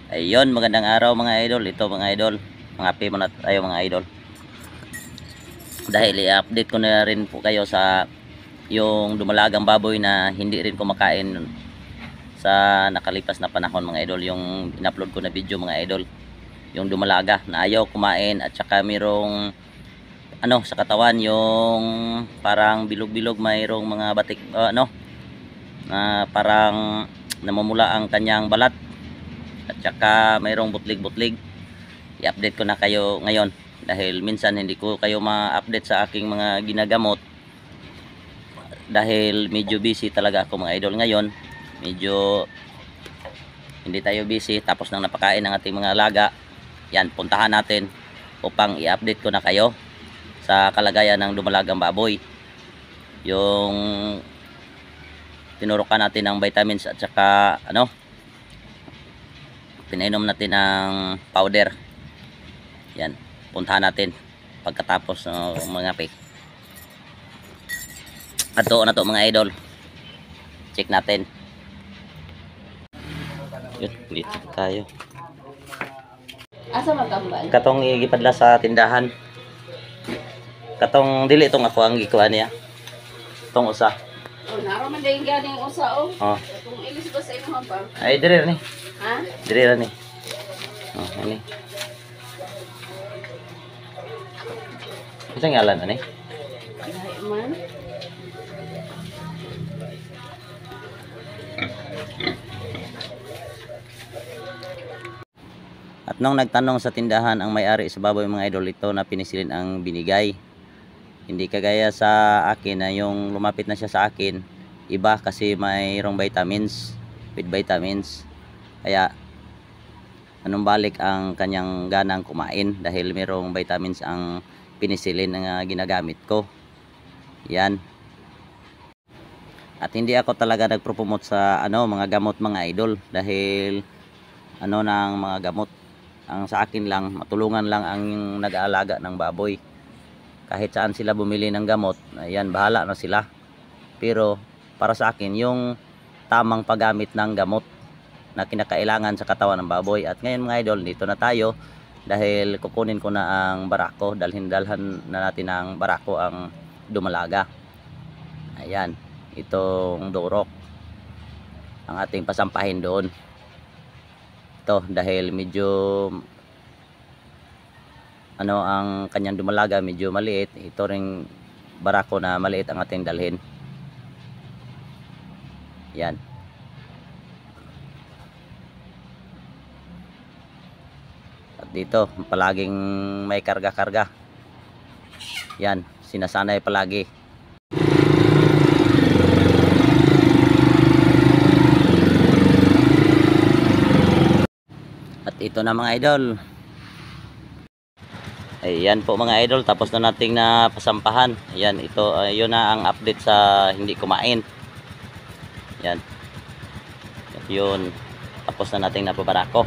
Ayun, magandang araw mga idol. Ito mga idol, mga happy muna tayo mga idol. Dahil i-update ko na rin po kayo sa yung dumalagang baboy na hindi rin kumakain sa nakalipas na panahon mga idol. Yung in-upload ko na video mga idol, yung dumalaga na ayaw kumain at saka mayroong sa katawan yung parang bilog-bilog, mayroong mga batik parang namumula ang kanyang balat at saka mayroong butlig-butlig. I-update ko na kayo ngayon dahil minsan hindi ko kayo ma-update sa aking mga ginagamot dahil medyo busy talaga ako mga idol ngayon. Medyo hindi tayo busy, tapos nang napakain ng ating mga alaga. Yan, puntahan natin upang i-update ko na kayo sa kalagayan ng dumalagang baboy. Yung tinurukan natin ng vitamins at saka pinainom natin ng powder. Yan, puntahan natin pagkatapos ng mga pig. Ato na to mga idol. Check natin. Yun, dito tayo. Asa matambal? Katong igipadla sa tindahan. Katong dili itong ako ang gikuha niya. Itong usa. Oh, naro man dahil ganing usa o. Oh. Kung ilis ba sa inyo pa? Ay, dire ni. Ha? Dire ni. Oh, ani. Isang ngalan ani? Dahil man. At nung nagtanong sa tindahan ang may-ari sa baboy mga idol, ito na pinisilin ang binigay. Hindi kagaya sa akin na yung lumapit na siya sa akin, iba kasi mayroong vitamins, with vitamins. Kaya anong balik ang kanyang ganang kumain dahil mayroong vitamins ang pinisilin na ginagamit ko. Yan. At hindi ako talaga nagpropromote sa mga gamot mga idol dahil ng mga gamot. Ang sa akin lang, matulungan lang ang nag-aalaga ng baboy. Kahit saan sila bumili ng gamot, ayan, bahala na sila. Pero para sa akin, yung tamang paggamit ng gamot na kinakailangan sa katawan ng baboy. At ngayon mga idol, dito na tayo dahil kukunin ko na ang barako. Dalhan na natin ang barako ang dumalaga. Ayan, itong durok ang ating pasampahin doon. Ito dahil medyo ang kanyang dumalaga medyo maliit, ito ring barako na maliit ang ating dalhin. Yan. At dito palaging may karga-karga. Yan, sinasanay palagi. At ito na mga idol. Ayan po mga idol, tapos na nating napasampahan. Ayan, ito yun na ang update sa hindi kumain. Yan. At yun, tapos na nating napabarako.